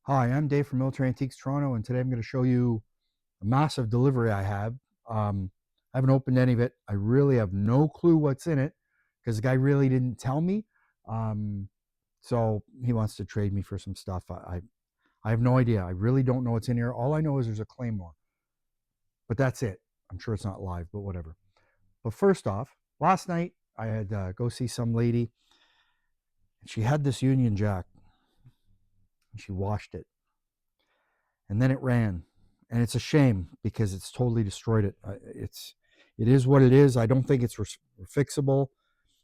Hi, I'm Dave from Military Antiques Toronto, and today I'm going to show you a massive delivery I have. I haven't opened any of it. I really have no clue what's in it because the guy really didn't tell me. Um, so he wants to trade me for some stuff. I have no idea. I really don't know what's in here. All I know is there's a Claymore, but that's it. I'm sure it's not live, but whatever. But first off, last night I had go see some lady, and she had this Union Jack, and she washed it, and then it ran, and it's a shame because it's totally destroyed it. It is what it is. I don't think it's fixable.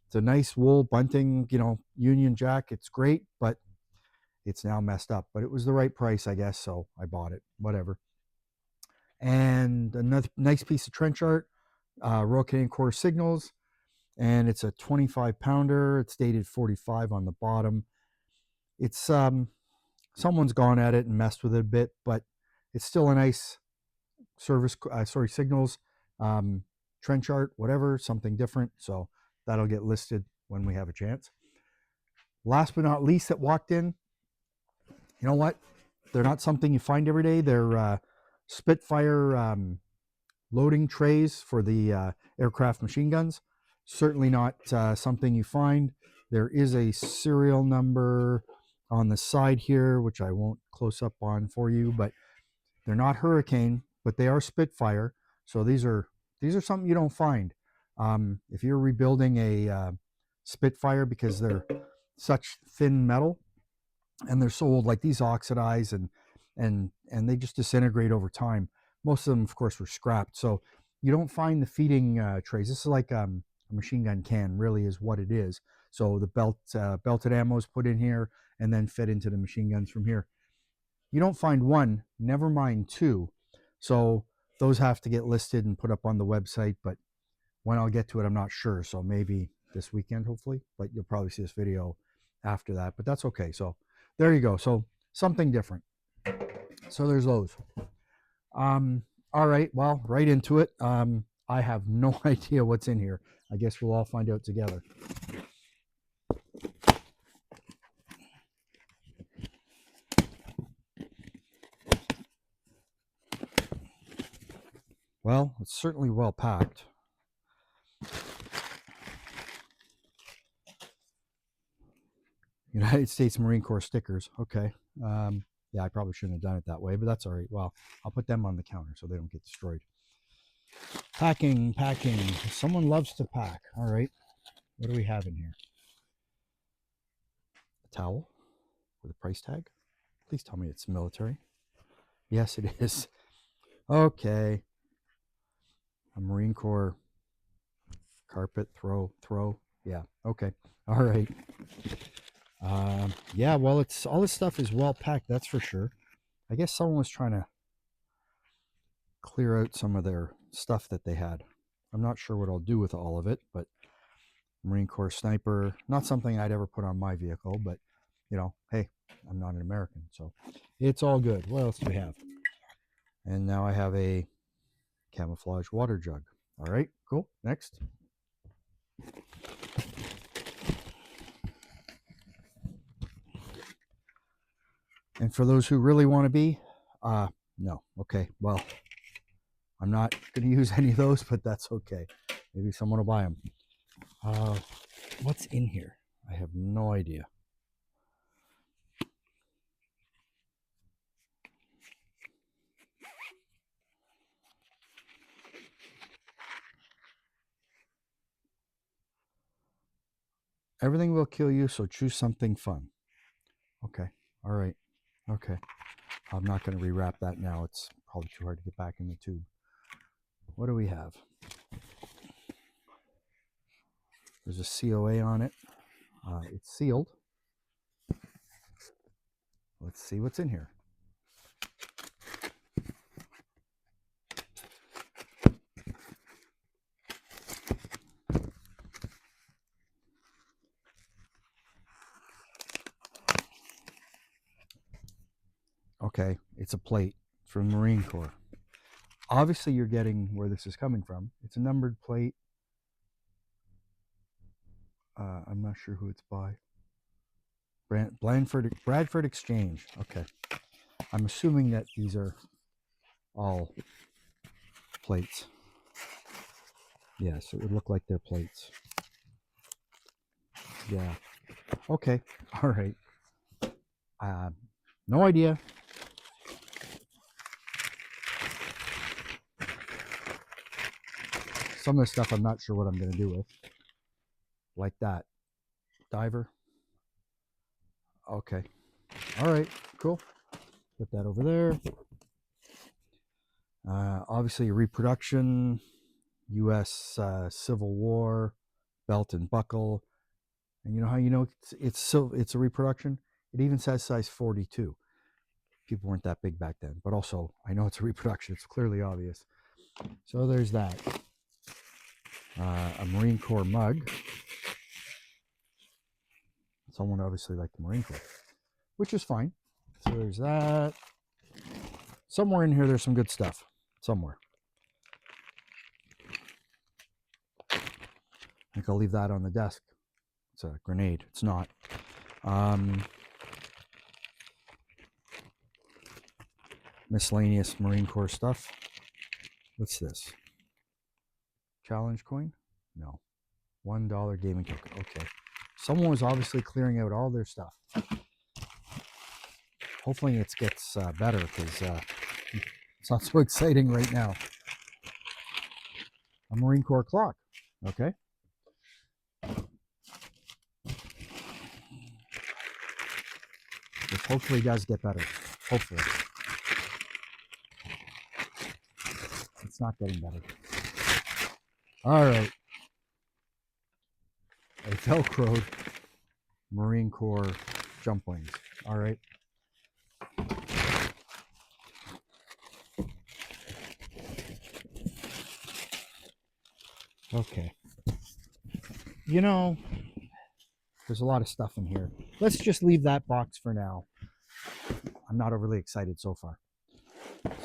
It's a nice wool bunting, Union Jack. It's great, but it's now messed up. But it was the right price, I guess, so I bought it. Whatever. And another nice piece of trench art, Royal Canadian Corps signals, and it's a 25 pounder. It's dated 45 on the bottom. It's someone's gone at it and messed with it a bit, but it's still a nice signals, trench art, whatever, something different. So that'll get listed when we have a chance. Last but not least, that walked in, you know what? They're not something you find every day. They're Spitfire loading trays for the aircraft machine guns. Certainly not something you find. There is a serial number on the side here, which I won't close up on for you, but they're not Hurricane, but they are Spitfire. So these are something you don't find. If you're rebuilding a Spitfire, because they're such thin metal and they're so old, like these oxidize and they just disintegrate over time. Most of them, of course, were scrapped. So you don't find the feeding trays. This is like a machine gun can, really, is what it is. So the belted ammo is put in here and then fed into the machine guns from here. You don't find one, never mind two. So those have to get listed and put up on the website, but when I'll get to it, I'm not sure. So maybe this weekend, hopefully, but you'll probably see this video after that, but that's okay. So there you go. So something different. So there's those. All right. Well, right into it. I have no idea what's in here. I guess we'll all find out together. Well, it's certainly well packed. United States Marine Corps stickers. Okay. Yeah, I probably shouldn't have done it that way, but that's all right. Well, I'll put them on the counter so they don't get destroyed. Packing. Someone loves to pack. All right. What do we have in here? A towel with a price tag. Please tell me it's military. Yes, it is. Okay. A Marine Corps carpet throw. Yeah. Okay. All right. Yeah. Well, it's all this stuff is well packed. That's for sure. I guess someone was trying to clear out some of their stuff that they had. I'm not sure what I'll do with all of it, but Marine Corps sniper, not something I'd ever put on my vehicle, but hey, I'm not an American, so it's all good. What else do we have? And now I have a camouflage water jug. All right, cool. Next. And for those who really want to be, no. Okay, well, I'm not going to use any of those, but that's okay. Maybe someone will buy them. What's in here? I have no idea. Everything will kill you, so choose something fun. Okay, all right, okay. I'm not going to rewrap that now. It's probably too hard to get back in the tube. What do we have? There's a COA on it. It's sealed. Let's see what's in here. Okay, it's a plate from Marine Corps. Obviously, you're getting where this is coming from. It's a numbered plate. I'm not sure who it's by. Bradford Exchange. Okay. I'm assuming that these are all plates. Yes, it would look like they're plates. Yeah. Okay. All right. No idea. Some of the stuff I'm not sure what I'm going to do with. Like that. Diver. Okay. All right. Cool. Put that over there. Obviously, reproduction, U.S. Civil War, belt and buckle. And you know how you know it's a reproduction? It even says size 42. People weren't that big back then. But also, I know it's a reproduction. It's clearly obvious. So there's that. A Marine Corps mug. Someone obviously liked the Marine Corps, which is fine. So there's that. Somewhere in here, there's some good stuff. Somewhere. I think I'll leave that on the desk. It's a grenade. It's not. Miscellaneous Marine Corps stuff. What's this? Challenge coin? No. $1 gaming token. Okay. Someone was obviously clearing out all their stuff. Hopefully it gets better because it's not so exciting right now. A Marine Corps clock. Okay. This hopefully does get better. Hopefully. It's not getting better. All right. A Velcroed Marine Corps jump wings. All right. Okay. You know, there's a lot of stuff in here. Let's just leave that box for now. I'm not overly excited so far.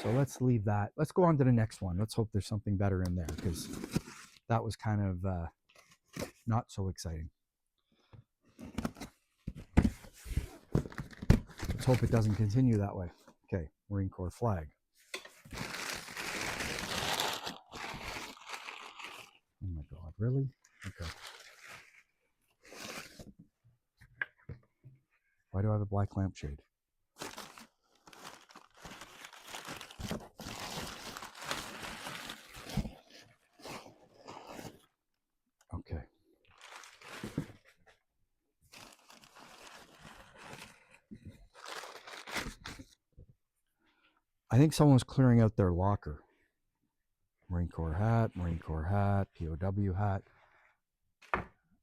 So let's leave that. Let's go on to the next one. Let's hope there's something better in there because that was kind of not so exciting. Let's hope it doesn't continue that way. Okay, Marine Corps flag. Oh my God, really? Okay. Why do I have a black lampshade? Okay. I think someone was clearing out their locker. Marine Corps hat, POW hat.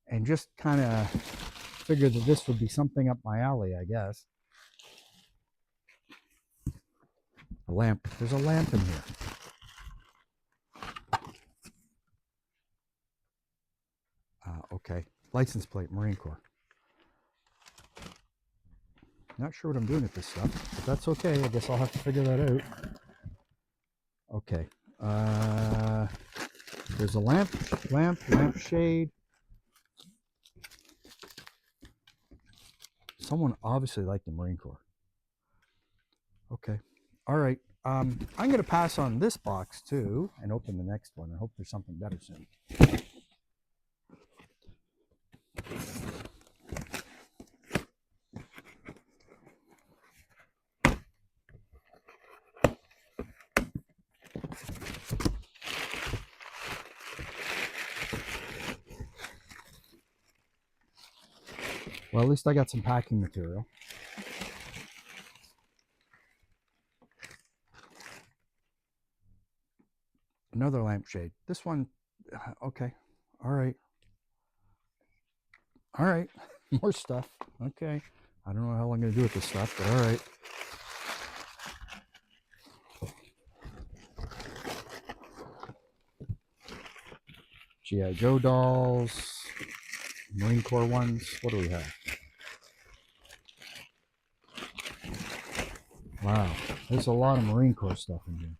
And just kind of figured that this would be something up my alley, I guess. A lamp. There's a lamp in here. Okay. License plate, Marine Corps. Not sure what I'm doing with this stuff, but that's okay. I guess I'll have to figure that out. Okay. There's a lampshade. Someone obviously liked the Marine Corps. Okay. All right. I'm going to pass on this box too and open the next one and hope there's something better soon. Well, at least I got some packing material. Another lampshade. This one, okay. All right. All right. More stuff. Okay. I don't know how I'm going to do with this stuff, but all right. G.I. Joe dolls. Marine Corps ones. What do we have? Wow. There's a lot of Marine Corps stuff in here.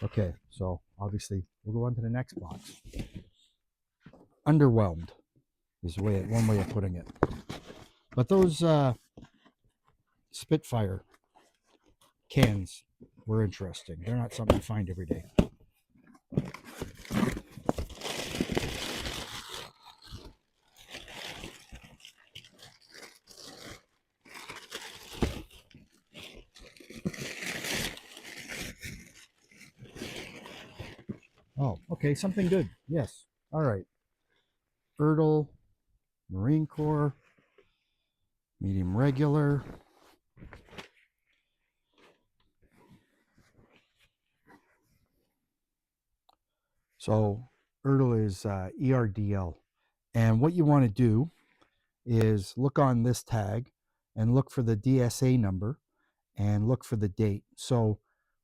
Okay. So obviously we'll go on to the next box. Underwhelmed is one way of putting it. But those Spitfire cans were interesting. They're not something you find every day. Oh, okay, something good. Yes. All right. Erdl, Marine Corps, medium regular. So Erdl is ERDL. And what you want to do is look on this tag and look for the DSA number and look for the date. So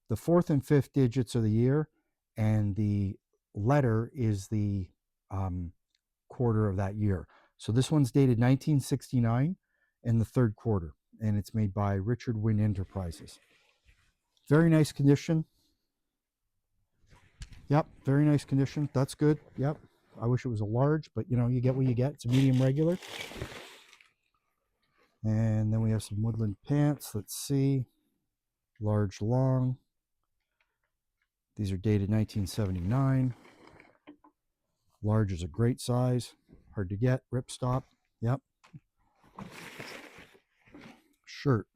the fourth and fifth digits are the year, and the letter is the quarter of that year. So this one's dated 1969 in the third quarter, and it's made by Richard Wynn Enterprises. Very nice condition. Yep, very nice condition. That's good. Yep. I wish it was a large, but you know, you get what you get. It's a medium regular. And then we have some woodland pants. Let's see. Large long. These are dated 1979. Large is a great size. Hard to get. Ripstop. Yep. Shirt.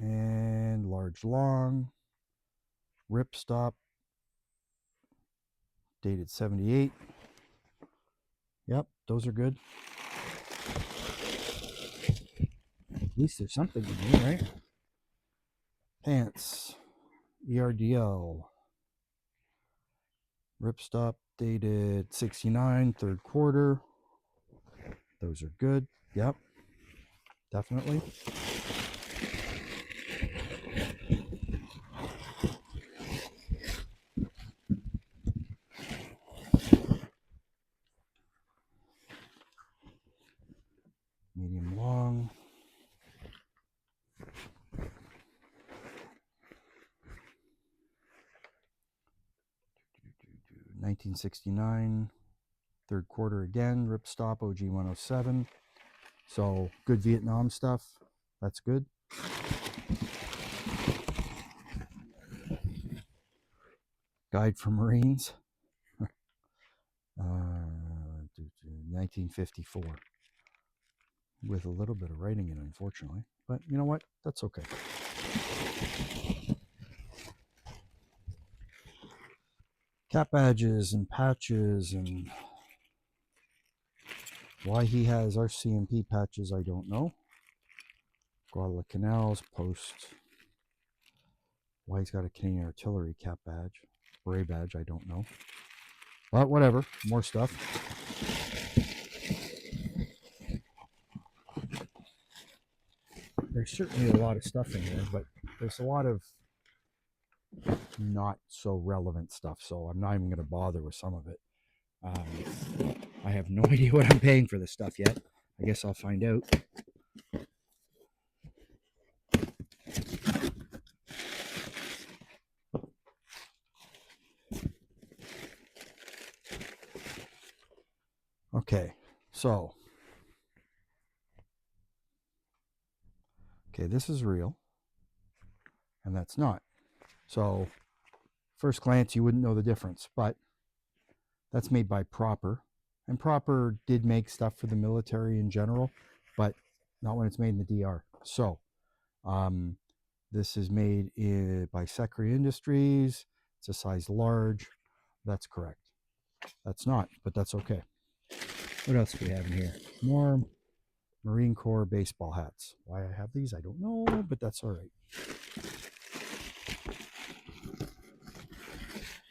And large long. Ripstop. Dated 78. Yep, those are good. At least there's something in here, right? Pants. ERDL. Ripstop dated 69, third quarter. Those are good. Yep, definitely. Medium long. $1969, third quarter again. Ripstop OG 107. So good Vietnam stuff. That's good. Guide for Marines. 1954. With a little bit of writing in it, unfortunately. But you know what? That's okay. Cap badges and patches, and why he has RCMP patches, I don't know. Guadalcanals post. Why he's got a Canadian Artillery cap badge. Beret badge, I don't know. But whatever, more stuff. There's certainly a lot of stuff in here, but there's a lot of not so relevant stuff, so I'm not even going to bother with some of it. I have no idea what I'm paying for this stuff yet. I guess I'll find out. Okay, so this is real, and that's not. So first glance, you wouldn't know the difference, but that's made by Proper. And Proper did make stuff for the military in general, but not when it's made in the DR. So this is made by Secre Industries. It's a size large. That's correct. That's not, but that's okay. What else do we have in here? More Marine Corps baseball hats. Why I have these, I don't know, but that's all right.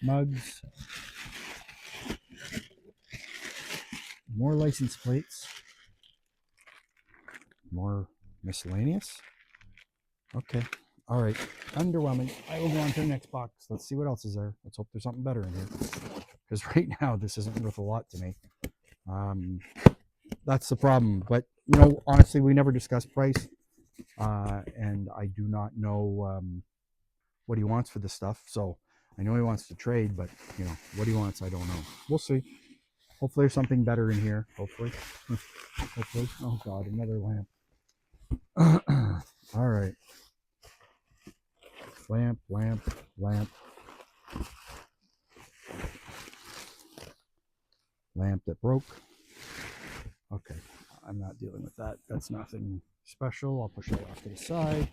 Mugs. More license plates. More miscellaneous. Okay. All right. Underwhelming. I will go on to the next box. Let's see what else is there. Let's hope there's something better in here. Because right now, this isn't worth a lot to me. That's the problem. But, you know, honestly, we never discussed price. And I do not know what he wants for this stuff. So I know he wants to trade, but, you know, what he wants, I don't know. We'll see. Hopefully there's something better in here. Hopefully. Hopefully. Oh, God, another lamp. All right. lamp, lamp, lamp that broke. Okay, I'm not dealing with that. That's nothing special. I'll push that off to the side.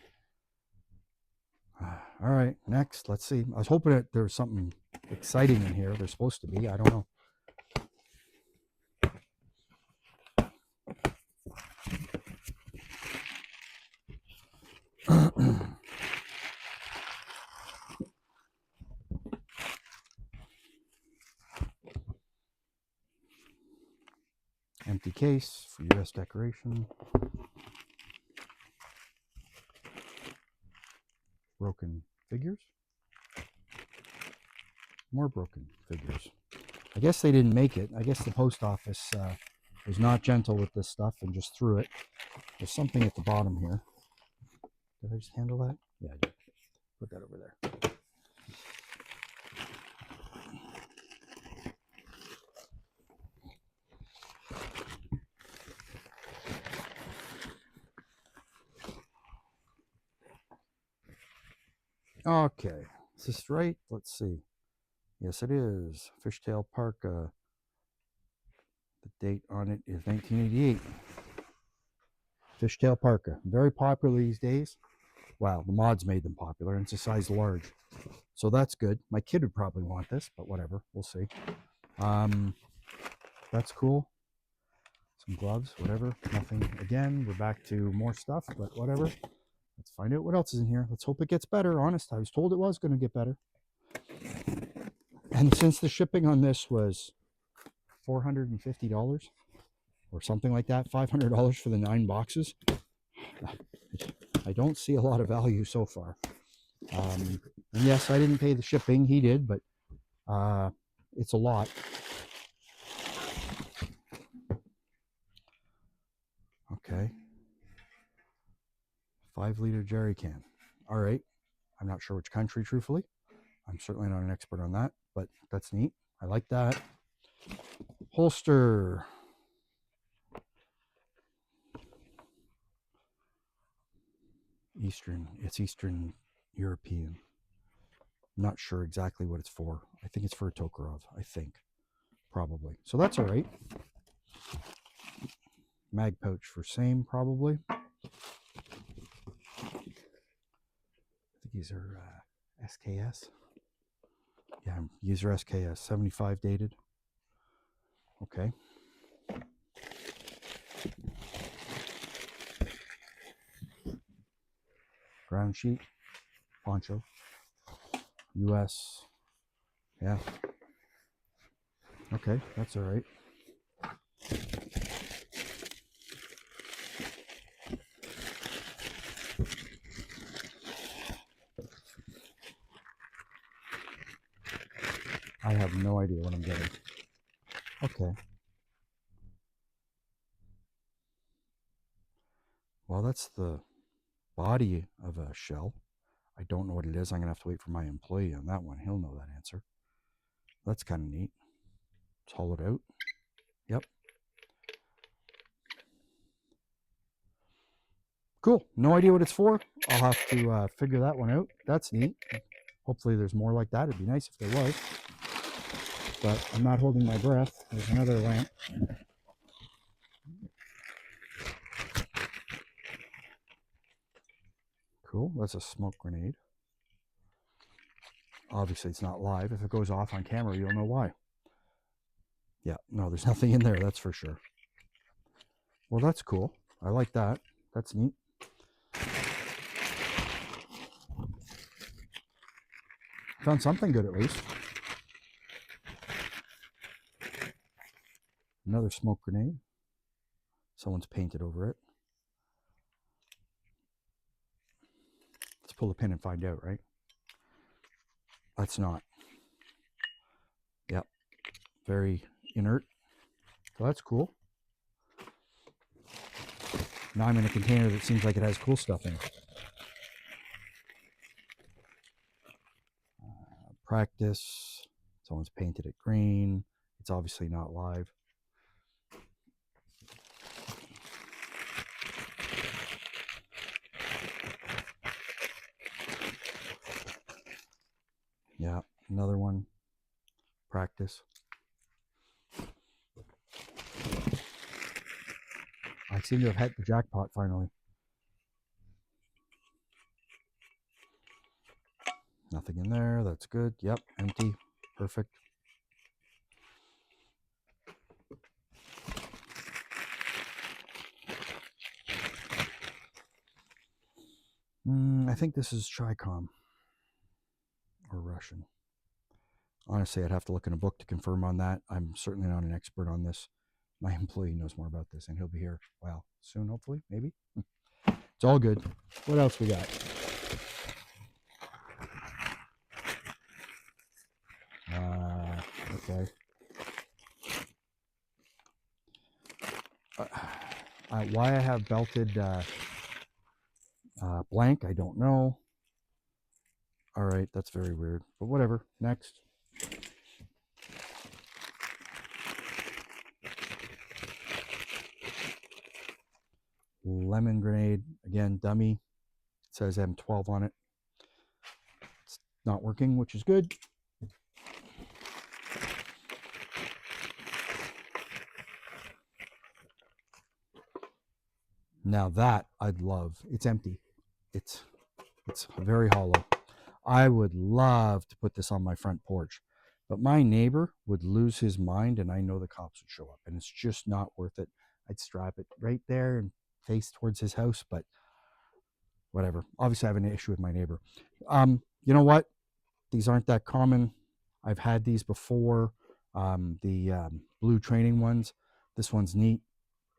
All right, next, let's see. I was hoping that there was something exciting in here. There's supposed to be. I don't know. Empty case for U.S. decoration. Broken figures. More broken figures. I guess they didn't make it. I guess the post office was not gentle with this stuff and just threw it. There's something at the bottom here. Did I just handle that? Yeah, I did. Put that over there. Okay, is this right? Let's see. Yes, it is. Fishtail Parka. The date on it is 1988. Fishtail Parka. Very popular these days. Wow, the mods made them popular, and it's a size large. So that's good. My kid would probably want this, but whatever. We'll see. That's cool. Some gloves, whatever. Nothing. Again, we're back to more stuff, but whatever. Let's find out what else is in here. Let's hope it gets better. Honest, I was told it was going to get better. And since the shipping on this was $450 or something like that, $500 for the 9 boxes, I don't see a lot of value so far. And yes, I didn't pay the shipping. He did, but it's a lot. Okay. 5-liter jerry can. All right. I'm not sure which country, truthfully. I'm certainly not an expert on that, but that's neat. I like that. Holster. It's Eastern European. I'm not sure exactly what it's for. I think it's for a Tokarov. I think. Probably. So that's all right. Mag pouch for same, probably. I think these are SKS. Yeah, user SKS, 75 dated. Okay. Ground sheet, poncho, US. Yeah. Okay, that's all right. I have no idea what I'm getting. Okay. Well, that's the body of a shell. I don't know what it is. I'm going to have to wait for my employee on that one. He'll know that answer. That's kind of neat. It's hollowed out. Yep. Cool. No idea what it's for. I'll have to figure that one out. That's neat. Hopefully there's more like that. It'd be nice if there was. But I'm not holding my breath. There's another lamp. Cool. That's a smoke grenade. Obviously, it's not live. If it goes off on camera, you'll know why. Yeah, no, there's nothing in there, that's for sure. Well, that's cool. I like that. That's neat. Found something good at least. Another smoke grenade. Someone's painted over it. Let's pull the pin and find out, right? That's not. Yep. Very inert. So that's cool. Now I'm in a container that seems like it has cool stuff in it. Practice. Someone's painted it green. It's obviously not live. Yeah, another one. Practice. I seem to have hit the jackpot finally. Nothing in there. That's good. Yep, empty. Perfect. I think this is Tricom or Russian. Honestly, I'd have to look in a book to confirm on that. I'm certainly not an expert on this. My employee knows more about this, and he'll be here, well, soon, hopefully, maybe. It's all good. What else we got? Okay. Why I have belted blank, I don't know. All right, that's very weird, but whatever. Next. Lemon grenade, again, dummy. It says M12 on it. It's not working, which is good. Now that I'd love. It's empty. It's very hollow. I would love to put this on my front porch, but my neighbor would lose his mind, and I know the cops would show up, and it's just not worth it. I'd strap it right there and face towards his house, but whatever. Obviously, I have an issue with my neighbor. You know what? These aren't that common. I've had these before. The blue training ones. This one's neat.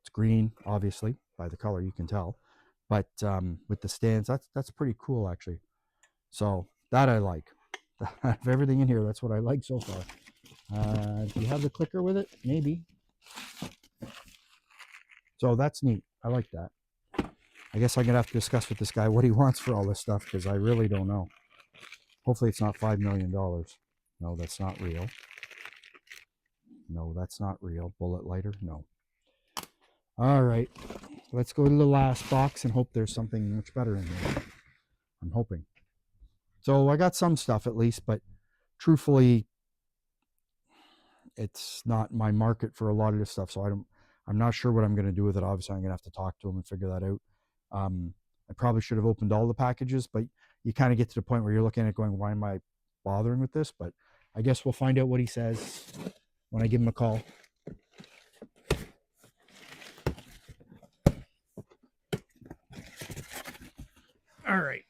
It's green, obviously, by the color you can tell. But with the stands, that's pretty cool, actually. So that I like. Of everything in here, that's what I like so far. Do you have the clicker with it? Maybe. So that's neat. I like that. I guess I'm going to have to discuss with this guy what he wants for all this stuff, because I really don't know. Hopefully it's not $5 million. No, that's not real. No, that's not real. Bullet lighter? No. All right. Let's go to the last box and hope there's something much better in there. I'm hoping. So I got some stuff at least, but truthfully, it's not my market for a lot of this stuff. So I'm not sure what I'm going to do with it. Obviously, I'm going to have to talk to him and figure that out. I probably should have opened all the packages, but you kind of get to the point where you're looking at it going, why am I bothering with this? But I guess we'll find out what he says when I give him a call. All right,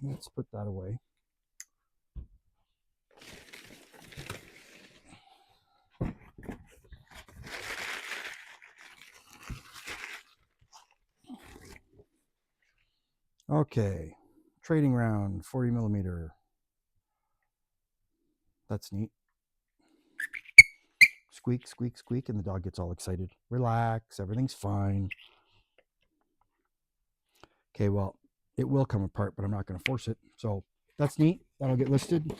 let's put that away. Okay, trading round, 40 millimeter. That's neat. Squeak, squeak, squeak, and the dog gets all excited. Relax, everything's fine. Okay, well, it will come apart, but I'm not going to force it. So that's neat. That'll get listed.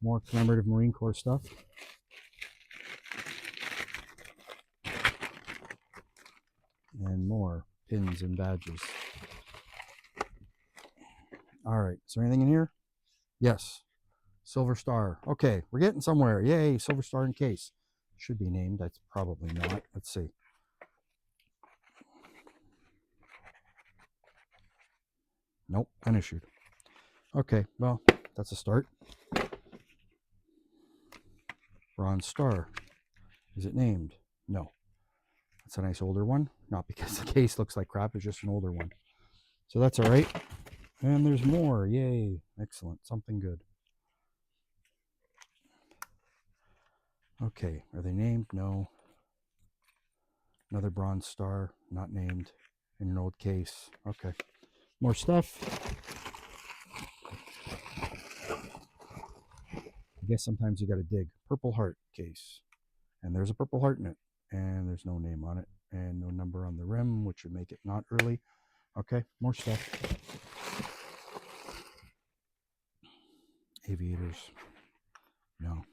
More commemorative Marine Corps stuff. And more pins and badges. All right, is there anything in here? Yes. Silver Star. Okay, we're getting somewhere. Yay, Silver Star in case. Should be named. That's probably not. Let's see. Nope, unissued. Okay, well, that's a start. Bronze Star. Is it named? No. That's a nice older one. Not because the case looks like crap, it's just an older one. So that's all right. And there's more. Yay. Excellent. Something good. Okay, are they named? No. Another Bronze Star, not named, in an old case. Okay. More stuff. I guess sometimes you got to dig. Purple Heart case. And there's a Purple Heart in it. And there's no name on it. And no number on the rim, which would make it not early. Okay, more stuff. Aviators. No.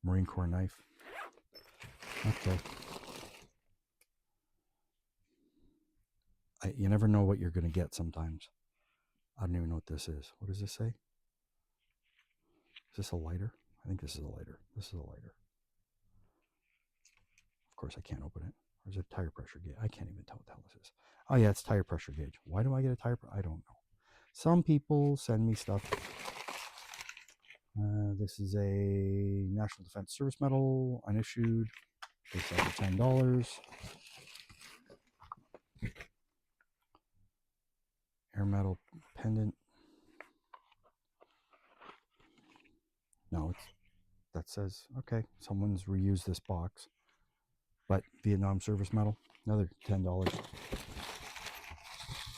Marine Corps knife. Okay. You never know what you're going to get sometimes. I don't even know what this is. What does this say? Is this a lighter? I think this is a lighter. This is a lighter. Of course, I can't open it. Or is it a tire pressure gauge? I can't even tell what the hell this is. Oh, yeah, it's tire pressure gauge. Why do I get a tire? I don't know. Some people send me stuff. This is a National Defense Service Medal, unissued. They sell for $10. Air metal pendant. No, that says, okay, someone's reused this box. But Vietnam Service Medal, another $10.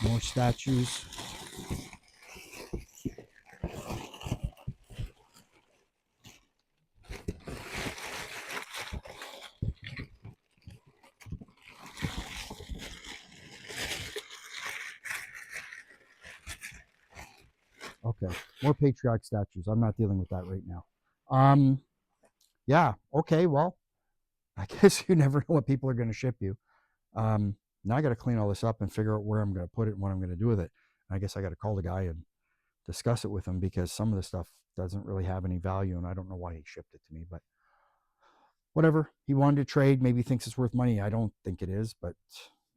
More statues. Okay, more patriotic statues. I'm not dealing with that right now. Yeah, okay, well, I guess you never know what people are going to ship you. Now I got to clean all this up and figure out where I'm going to put it and what I'm going to do with it. I guess I got to call the guy and discuss it with him because some of the stuff doesn't really have any value and I don't know why he shipped it to me, but whatever. He wanted to trade. Maybe he thinks it's worth money. I don't think it is, but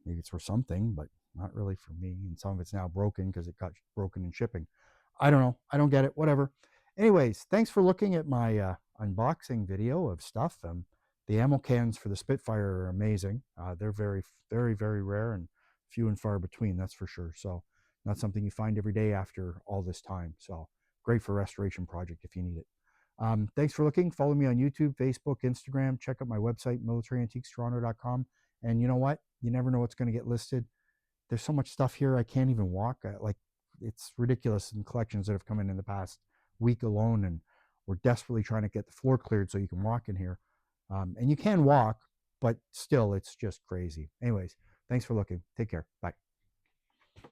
maybe it's worth something, but not really for me. And some of it's now broken because it got broken in shipping. I don't know. I don't get it. Whatever. Anyways, thanks for looking at my unboxing video of stuff. The ammo cans for the Spitfire are amazing. They're very, very, very rare and few and far between, that's for sure. So not something you find every day after all this time. So great for restoration project if you need it. Thanks for looking. Follow me on YouTube, Facebook, Instagram. Check out my website, militaryantiquestoronto.com. And you know what? You never know what's going to get listed. There's so much stuff here I can't even walk. Like, it's ridiculous in collections that have come in the past week alone. And we're desperately trying to get the floor cleared so you can walk in here. And you can walk, but still, it's just crazy. Anyways, thanks for looking. Take care. Bye.